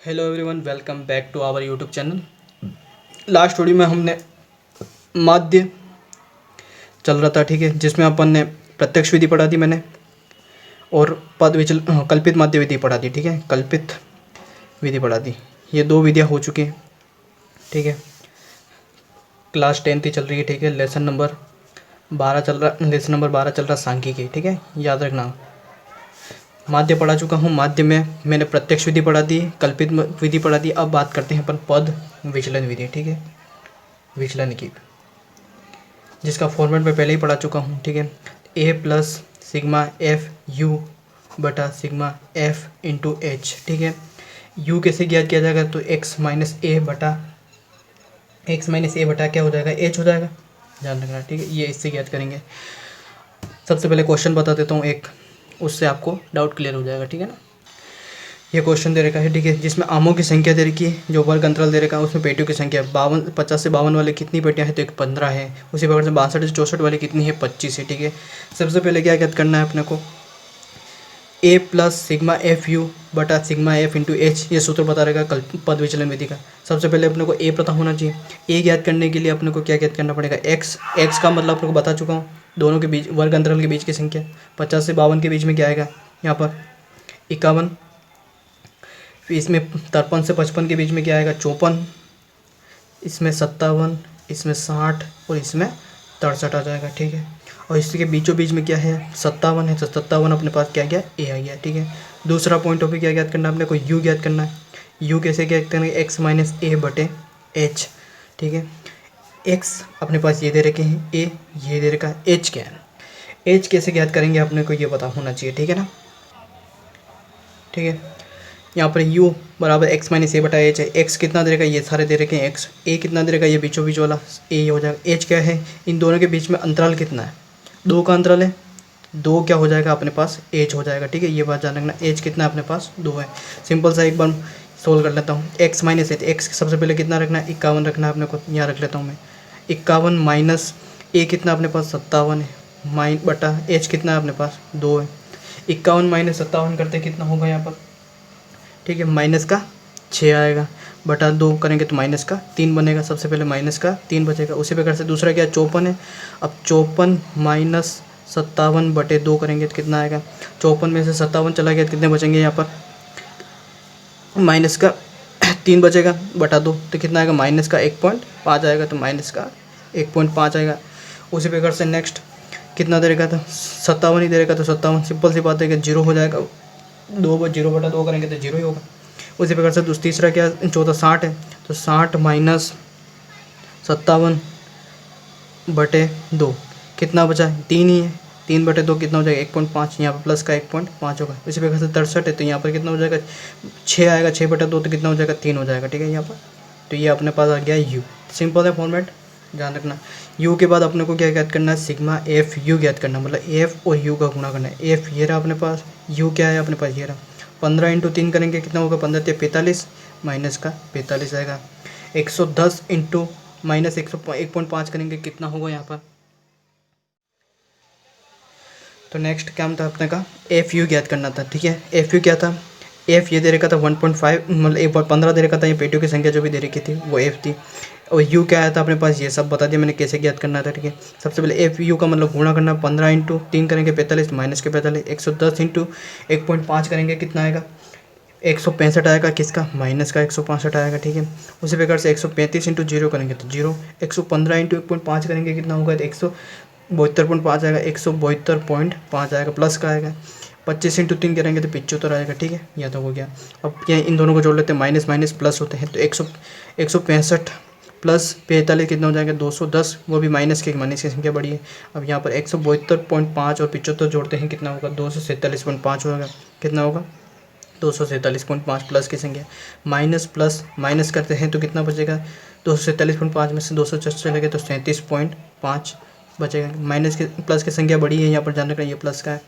Hello everyone, welcome back to our YouTube channel. Last video में हमने माध्य चल रहा था, ठीक है, जिसमें अपन ने प्रत्यक्ष विधि पढ़ा थी मैंने, और पद विचल कल्पित माध्य विधि पढ़ा थी, ठीक है, कल्पित विधि पढ़ा थी। ये दो विधियाँ हो चुकी हैं, ठीक है। क्लास 10 चल रही है, ठीक है। लेसन नंबर 12 चल रहा सांख्यिकी, ठीक है, याद रखना। माध्य पढ़ा चुका हूँ। माध्य में मैंने प्रत्यक्ष विधि पढ़ा दी, कल्पित विधि पढ़ा दी। अब बात करते हैं अपन पद विचलन विधि, ठीक है, विचलन की, जिसका फॉर्मेट मैं पहले ही पढ़ा चुका हूँ, ठीक है। ए प्लस सिग्मा एफ यू बटा सिग्मा एफ इंटू एच, ठीक है। यू कैसे ज्ञात किया जाएगा? तो एक्स माइनस ए बटा क्या हो जाएगा? एच हो जाएगा, ध्यान रखना, ठीक है। ये इससे ज्ञात करेंगे। सबसे पहले क्वेश्चन बता देता हूँ एक, उससे आपको डाउट क्लियर हो जाएगा, ठीक है ना। ये क्वेश्चन दे रखा है, ठीक है, जिसमें आमों की संख्या दे रखी है, जो वर्ग अंतराल दे रखा है, उसमें पेटियों की संख्या 50 से 52 वाले कितनी पेटियां हैं? तो एक 15 है। उसी प्रकार से 62 से 64 वाली कितनी है? 25 है, ठीक है। सबसे पहले क्या ज्ञात करना है अपने को? ए प्लस सिग्मा एफ यू बटा सिग्मा एफ इंटू एच, ये सूत्र बता रहेगा पद विचलन विधि का। सबसे पहले अपने को ए पता होना चाहिए। ए ज्ञात करने के लिए अपने को क्या ज्ञात करना पड़ेगा? एक्स का मतलब अपने को बता चुका हूँ, दोनों के बीच वर्ग अंतराल के बीच की संख्या। 50 से 52 के बीच में क्या आएगा? यहाँ पर 51। फिर इसमें 53 से 55 के बीच में क्या आएगा? 54। इसमें 57, इसमें 60 और इसमें 63 आ जाएगा, ठीक है। और इसके बीचों बीच में क्या है? 57 है, तो 57 अपने पास क्या गया? ए आ गया, ठीक है। दूसरा पॉइंट ऑफ व्यू क्या ज्ञात करना है अपने को? यू ज्ञात करना है। यू कैसे ज्ञात करेंगे? एक्स माइनस ए बटे एच, ठीक है। एक्स अपने पास ये दे रखे हैं, ए ये दे रखा है, एच क्या है? एच कैसे ज्ञात करेंगे अपने को ये पता होना चाहिए, ठीक है ना, ठीक है। यहाँ पर u बराबर एक्स माइनस ए बटा एच है। एक्स कितना दे रखा है? ये सारे दे रखे हैं एक्स। ए कितना दे रखा है? ये बीचों बीच वाला ए हो जाएगा। एच क्या है? इन दोनों के बीच में अंतराल कितना है? 2 का अंतराल है। 2 क्या हो जाएगा अपने पास? एच हो जाएगा, ठीक है। ये बात ध्यान रखना, एच कितना है अपने पास? 2 है। सिंपल सा एक बार सोल्व कर लेता हूँ। एक्स माइनस एच, एक्स सबसे पहले कितना रखना है? 51 रखना है अपने को, यहाँ रख लेता हूँ मैं 51 माइनस ए कितना अपने पास? 57 है, माइन बटा एच कितना है अपने पास? 2 है। 51 माइनस 57 करते कितना होगा यहाँ पर? ठीक है, माइनस का 6 आएगा, बटा 2 करेंगे तो माइनस का 3 बनेगा। सबसे पहले माइनस का 3 बचेगा। उसी प्रकार से दूसरा क्या? 54 है। अब 54 माइनस 57 बटे 2 करेंगे तो कितना आएगा? 54 में से 57 चला गया तो कितने बचेंगे यहाँ पर? माइनस का 3 बचेगा बटा 2 तो कितना आएगा? माइनस का 1.5 आएगा, तो माइनस का 1.5 आएगा। उसी प्रकार से नेक्स्ट कितना दे रखा था? 57 ही दे रखा, तो 57 सिंपल सी बात है कि 0 हो जाएगा। 0 बटा 2 करेंगे तो 0 ही होगा। उसी प्रकार से तीसरा क्या? चौथा 60 है, तो 60 माइनस 57 बटे 2 कितना बचा? 3 ही है। 3 बटे 2 कितना हो जाएगा? 1.5। यहाँ पर प्लस का 1.5 होगा। इसी प्रकार से 63 है, तो यहाँ पर कितना हो जाएगा? 6 आएगा। 6 बटा 2 तो कितना हो जाएगा? 3 हो जाएगा, ठीक है यहाँ पर। तो ये अपने पास आ गया यू। सिंपल है फॉर्मेट, ध्यान रखना। यू के बाद अपने को क्या ज्ञात करना है? सिग्मा एफ यू ज्ञात करना, मतलब एफ और यू का गुणा करना है। एफ ये रहा अपने पास, यू क्या है अपने पास? ये रहा। 15 इंटू 3 करेंगे कितना होगा? 15 × 45 माइनस का 45 आएगा। 110 इंटू माइनस 1.5 करेंगे कितना होगा यहाँ पर? तो नेक्स्ट क्या था अपने का? एफ यू ज्ञात करना था, ठीक है। एफ यू क्या था? एफ ये दे रखा था 1.5, मतलब 15 दे रखा था। ये पेटियों की संख्या जो भी दे रखी थी वो एफ थी। और यू क्या आया था अपने पास? ये सब बता दिया मैंने कैसे ज्ञात करना था, ठीक है। सबसे पहले एफ यू का मतलब गुणा करना। 15 इंटू 3 करेंगे 45 माइनस के 45। 110 इंटू 1.5 करेंगे कितना आएगा? 165 आएगा। किसका? माइनस का 165 आएगा, ठीक है। उसी प्रकार से 135 इंटू 0 करेंगे तो 0। 115 इंटू 1.5 करेंगे कितना होगा? तो 172.5 आएगा। 172.5 आएगा, प्लस का आएगा। 25 इंटू 3 करेंगे तो 75 आएगा, ठीक है। यह तो हो गया। अब क्या इन दोनों को जोड़ लेते हैं, माइनस माइनस प्लस होते हैं, तो 165 प्लस 45 कितना हो जाएगा? 210, वो भी माइनस की संख्या बड़ी है। अब यहाँ पर 172.5 और 75 जोड़ते हैं कितना होगा? 247.5 होगा। कितना होगा? 247.5 प्लस की संख्या, माइनस प्लस माइनस करते हैं तो कितना बचेगा? 247.5 में से 204 चलेगा तो 37.5 बचेगा। माइनस के प्लस की संख्या बड़ी है, यहाँ पर ध्यान रखना, ये प्लस का है।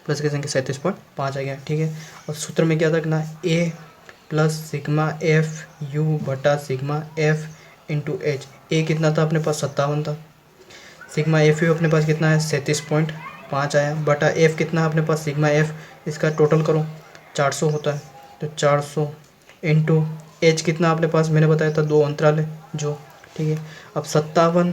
प्लस की संख्या 37.5 आ गया, ठीक है। और सूत्र में क्या रखना है? ए प्लस सिग्मा एफ यू बटा सिग्मा एफ इंटू एच। ए कितना था अपने पास? 57 था। सिग्मा एफ यू अपने पास कितना है? 37.5 आया, बटा एफ कितना है अपने पास? सिग्मा एफ, इसका टोटल करो 400 होता है, तो 400 इंटू एच कितना अपने पास मैंने बताया था 2 अंतराल है जो, ठीक है। अब 57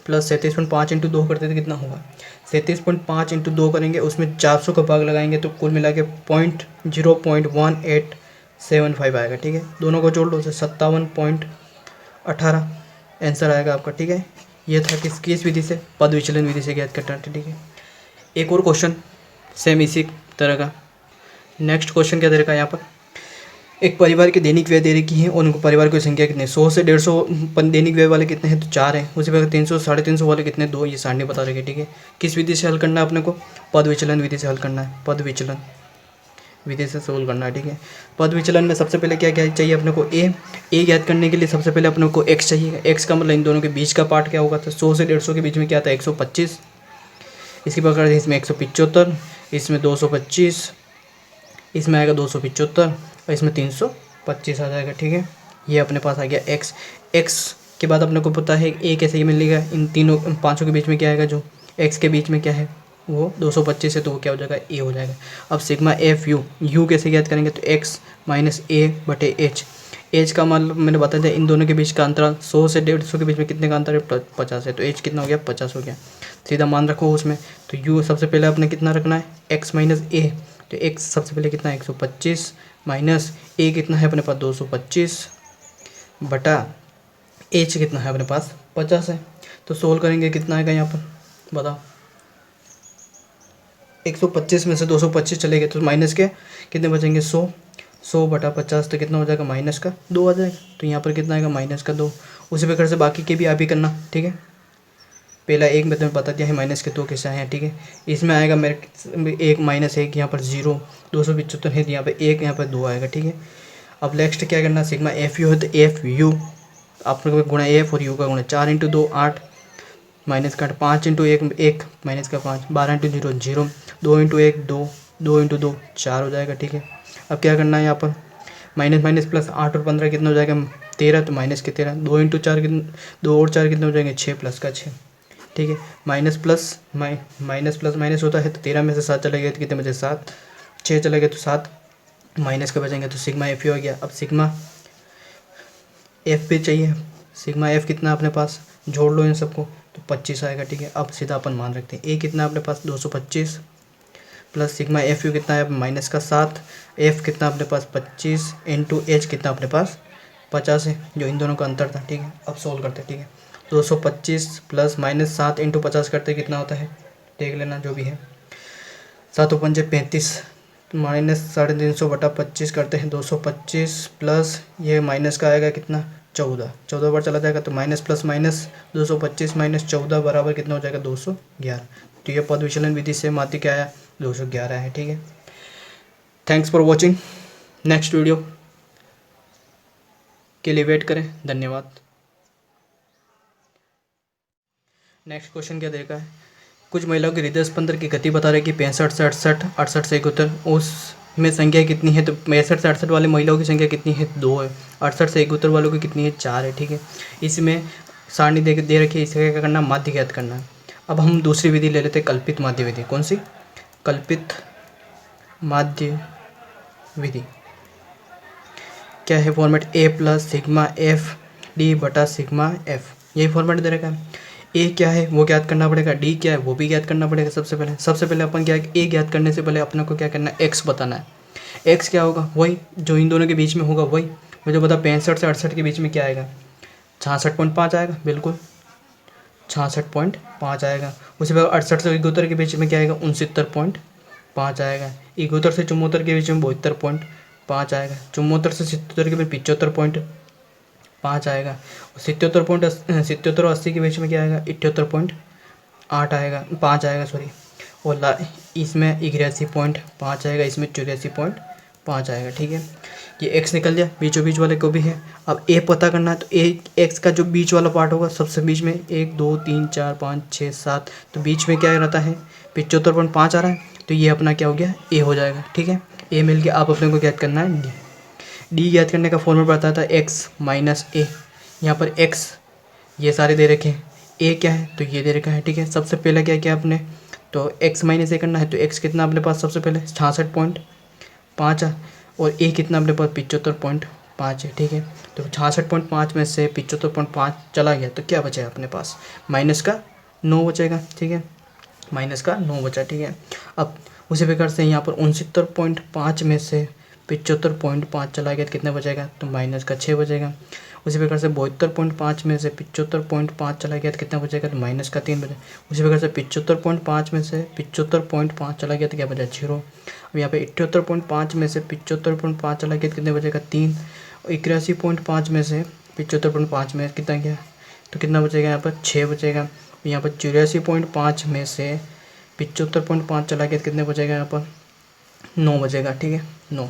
प्लस 37.5 इंटू 2 करते थे कितना होगा, 37.5 इंटू 2 करेंगे, उसमें 400 का भाग लगाएंगे तो कुल मिला के 0.1875 आएगा, ठीक है। दोनों को जोड़ लो तो 57.18 आंसर आएगा आपका, ठीक है। ये था किस विधि से, पद विचलन विधि से ज्ञात करना, ठीक है। एक और क्वेश्चन सेम इसी तरह का, नेक्स्ट क्वेश्चन क्या दे रखा है यहाँ पर, एक परिवार के दैनिक व्यय दे रखी है और उनको परिवार की संख्या कितनी है, 100 से 150 दैनिक व्यय वाले कितने हैं तो 4 हैं, उसी प्रकार 300 350 वाले कितने 2, ये सारणी बता रखी है, ठीक है। किस विधि से हल करना है अपने को, पद विचलन विधि से हल करना है, पद विचलन विधि से सोल्व करना है, ठीक है। पद विचलन में सबसे पहले क्या क्या चाहिए अपने को, ए ज्ञात करने के लिए सबसे पहले अपने को एक्स चाहिए, एक्स का मतलब इन दोनों के बीच का पार्ट क्या होगा, तो 100 से 150 के बीच में क्या आता है 125, इसकी प्रकार इसमें 175, इसमें 225, इसमें आएगा 275 और इसमें 325 आ जाएगा, ठीक है। ये अपने पास आ गया एक्स। एक्स के बाद अपने को पता है ए कैसे मिलेगा, इन तीनों पाँचों के बीच में क्या आएगा, जो एक्स के बीच में क्या है वो 225 है, तो वो क्या हो जाएगा ए हो जाएगा। अब सिग्मा एफ यू कैसे ज्ञात करेंगे, तो एक्स माइनस ए बटे एच, एच का मतलब मैंने बताया था इन दोनों के बीच का अंतराल 100 से 150 के बीच में कितने का अंतर है 50 है, तो एच कितना हो गया 50 हो गया, सीधा मान रखो उसमें। तो यू सबसे पहले अपने कितना रखना है एक्स माइनस ए, तो एक्स सबसे पहले कितना है 125 माइनस ए कितना है अपने पास 225 बटा एच कितना है अपने पास 50 है। तो सोल्व करेंगे कितना आएगा यहाँ पर बताओ, 125 में से 225 चले गए तो माइनस के कितने बचेंगे 100 बटा 50, तो कितना हो जाएगा माइनस का 2 आ जाएगा, तो यहाँ पर कितना आएगा माइनस का 2। उसी प्रकार से बाकी के भी आप ही करना, ठीक है। पहला एक मैं तुम्हें बता दिया है माइनस के 2 कैसे आए हैं, ठीक है। इसमें आएगा मेरे एक माइनस एक, यहाँ पर 0, 275 है, यहाँ पर 1, यहाँ पर 2 आएगा, ठीक है। अब नेक्स्ट क्या करना, सिग्मा एफ यू है तो एफ यू आपने गुणा एफ और यू का गुणा 4 इंटू 2 8 माइनस का 5 इंटू 1 माइनस का 5 12 इंटू 0 0 2 इंटू 1 2 2 इंटू 2 4 हो जाएगा, ठीक है। अब क्या करना है यहाँ पर माइनस माइनस प्लस 8 और 15 कितना हो जाएगा 13, तो माइनस के 13, 2 इंटू 4 2 और 4 कितने हो जाएंगे 6 प्लस का 6, ठीक है। माइनस प्लस माइनस होता है, तो 13 में से 7 चले गए तो कितने बचे 7, 6 चले गए तो 7 माइनस के बचेंगे, तो सिग्मा एफ हो गया। अब सिग्मा एफ पे चाहिए, सिग्मा एफ कितना अपने पास जोड़ लो इन सबको तो 25 आएगा, ठीक है। अब सीधा अपन मान रखते हैं ए कितना अपने पास 225 प्लस सिग्मा एफ यू कितना है माइनस का 7, एफ कितना अपने पास 25 इंटू एच कितना अपने पास 50 है, जो इन दोनों का अंतर था, ठीक है। अब सोल्व करते हैं, ठीक है। 225 प्लस माइनस 7 इंटू 50 करते कितना होता है देख लेना जो भी है, 7 पंजे 35 माइनस 350 बटा 25 करते हैं 225 प्लस ये माइनस का आएगा कितना 14 बार चला जाएगा, तो माइनस प्लस माइनस 225 माइनस 14 बराबर कितना हो जाएगा 211। तो ये पद विचलन विधि से माध्य क्या आया 211 है, ठीक है। Thanks for watching, next video के लिए वेट करें, धन्यवाद। नेक्स्ट क्वेश्चन क्या देखा है, कुछ महिलाओं की हृदय स्पंदन की गति बता रहे कि 65 से 68 68 से 71, उसमें संख्या कितनी है, तो 65 से 68 वाले महिलाओं की संख्या कितनी है 2 है, 68 से 71 वालों की कितनी है 4 है, ठीक है। इसमें सारणी दे रखी है, इसका क्या करना माध्य ज्ञात करना है। अब हम दूसरी विधि ले लेते हैं कल्पित माध्य विधि, कौन सी कल्पित माध्य विधि, क्या है फॉर्मेट ए प्लस सिग्मा एफ डी बटा सिग्मा एफ, यही फॉर्मेट दे रखा है। ए क्या है वो ज्ञात करना पड़ेगा, डी क्या है वो भी ज्ञात करना पड़ेगा। सबसे पहले अपन क्या है ए ज्ञात करने से पहले अपने को क्या करना है एक्स बताना है। एक्स क्या होगा वही जो इन दोनों के बीच में होगा, वही मुझे बता 65 से 68 के बीच में क्या आएगा 66.5 आएगा, बिल्कुल 66.5 आएगा। उसी पर 68 से 71 के बीच में क्या आएगा 69.5 आएगा। 71 से 74 के बीच में 72.5 आएगा। 74 से 77 के बीच 75.5 आएगा। 77 और 80 के बीच में क्या आएगा 78.8 आएगा 5 आएगा सॉरी। और इसमें 81.5 आएगा, इसमें 84.5 आएगा, ठीक है। ये एक्स निकल जाए, बीचों बीच वाले को भी है। अब ए पता करना है तो ए एक्स का जो बीच वाला पार्ट होगा सबसे बीच में 1 2 3 4 5 6 7, तो बीच में क्या रहता है 75.5 आ रहा है, तो ये अपना क्या हो गया ए हो जाएगा, ठीक है। ए मिल के आप अपने को ज्ञात करना है डी। डी ज्ञात करने का फॉर्मूला बताया था एक्स माइनस ए। यहाँ पर एक्स ये सारे दे रखे हैं, ए क्या है तो ये दे रखा है, ठीक है। सबसे पहले क्या किया आपने तो एक्स माइनस ए करना है, तो एक्स कितना अपने पास सबसे पहले 66.5 है। और ए कितना अपने पास 75.5 है, ठीक है। तो 66.5 में से 75.5 चला गया तो क्या बचेगा अपने पास, माइनस का 9 बचेगा, ठीक है, माइनस का 9 बचा, ठीक है। अब उसी प्रकार से यहाँ पर 69.5 में से 75.5 चला गया तो कितना बचेगा, तो माइनस का 6 बचेगा। उसी प्रकार से 72.5 में से 75.5 चला गया तो कितना बचेगा, तो माइनस का 3 बचेगा। उसी प्रकार से 75.5 में से 75.5 चला गया तो क्या बचा, 0। अब यहाँ पे 78.5 में से 75.5 चला गया तो कितने बचेगा, 3। 81.5 में से 75.5 में कितना गया, तो कितना बचेगा यहाँ पर, 6 बचेगा। यहाँ पर 84.5 में से 75.5 चला गया तो कितने बचेगा यहाँ पर, 9 बचेगा, ठीक है, 9।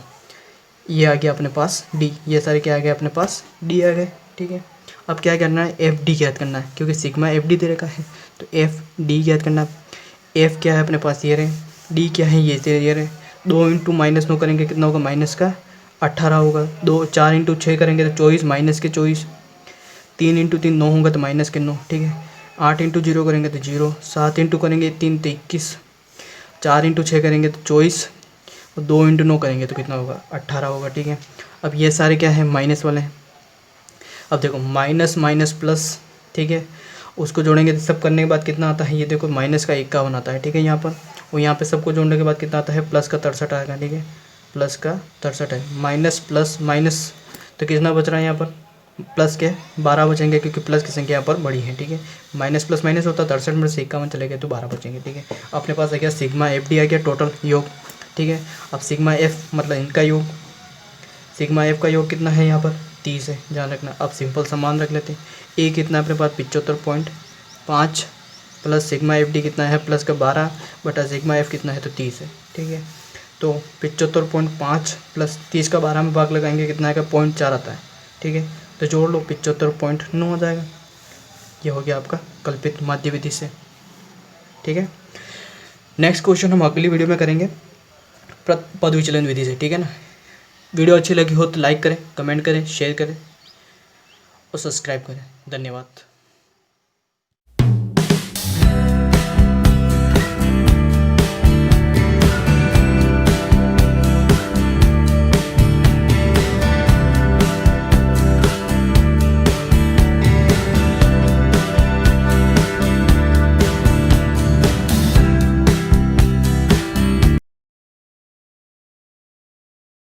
ये आ गया अपने पास डी, ये सारे क्या आ गए अपने पास, डी आ गए, ठीक है। अब क्या करना है, एफ डी ज्ञात करना है, क्योंकि सिग्मा एफ डी दे रखा है तो एफ डी ज्ञात करना। एफ क्या है अपने पास, ये रहे, डी क्या है, ये रहे। 2 इंटू -9 करेंगे कितना होगा, माइनस का 18 होगा। 4 इंटू 6 करेंगे तो 24, माइनस के 24। 3 इंटू 3 9 होगा तो माइनस के 9, ठीक है। 8 इंटू 0 करेंगे तो 0। 7 इंटू करेंगे 3 तो 21। 4 इंटू 6 करेंगे तो 24 और 2 इंटू 9 करेंगे तो कितना होगा, 18 होगा, ठीक है। अब ये सारे क्या है, माइनस वाले हैं। अब देखो माइनस माइनस प्लस, ठीक है, उसको जोड़ेंगे तो सब करने के बाद कितना आता है, ये देखो माइनस का 51 आता है, ठीक है यहाँ पर। और यहाँ पे सबको जोड़ने के बाद कितना आता है, प्लस का 63 आएगा, ठीक है, प्लस का 63 है। माइनस प्लस माइनस तो कितना बच रहा है यहाँ पर, प्लस के 12 बचेंगे, क्योंकि प्लस की संख्या यहाँ पर बड़ी है, ठीक है। माइनस प्लस माइनस होता है 63 में से 51 चले गए तो 12 बचेंगे, ठीक है। अपने पास आ गया सिग्मा एफ डी आ गया, टोटल योग, ठीक है। अब सिग्मा एफ मतलब इनका योग, सिग्मा एफ का योग कितना है यहाँ पर, 30 है, ध्यान रखना। अब सिंपल समान रख लेते हैं, ए कितना अपने पास 75.5 प्लस सिग्मा एफ डी कितना है, प्लस का 12 बटा सिग्मा एफ कितना है, तो 30 है, ठीक है। तो 75.5 प्लस 30 का 12 में भाग लगाएंगे कितना आएगा, 0.4 आता है, ठीक है। तो जोड़ लो 75.9 हो जाएगा। ये हो गया आपका कल्पित माध्य विधि से, ठीक है। नेक्स्ट क्वेश्चन हम अगली वीडियो में करेंगे पद विचलन विधि से, ठीक है ना। वीडियो अच्छी लगी हो तो लाइक करें, कमेंट करें, शेयर करें और सब्सक्राइब करें। धन्यवाद।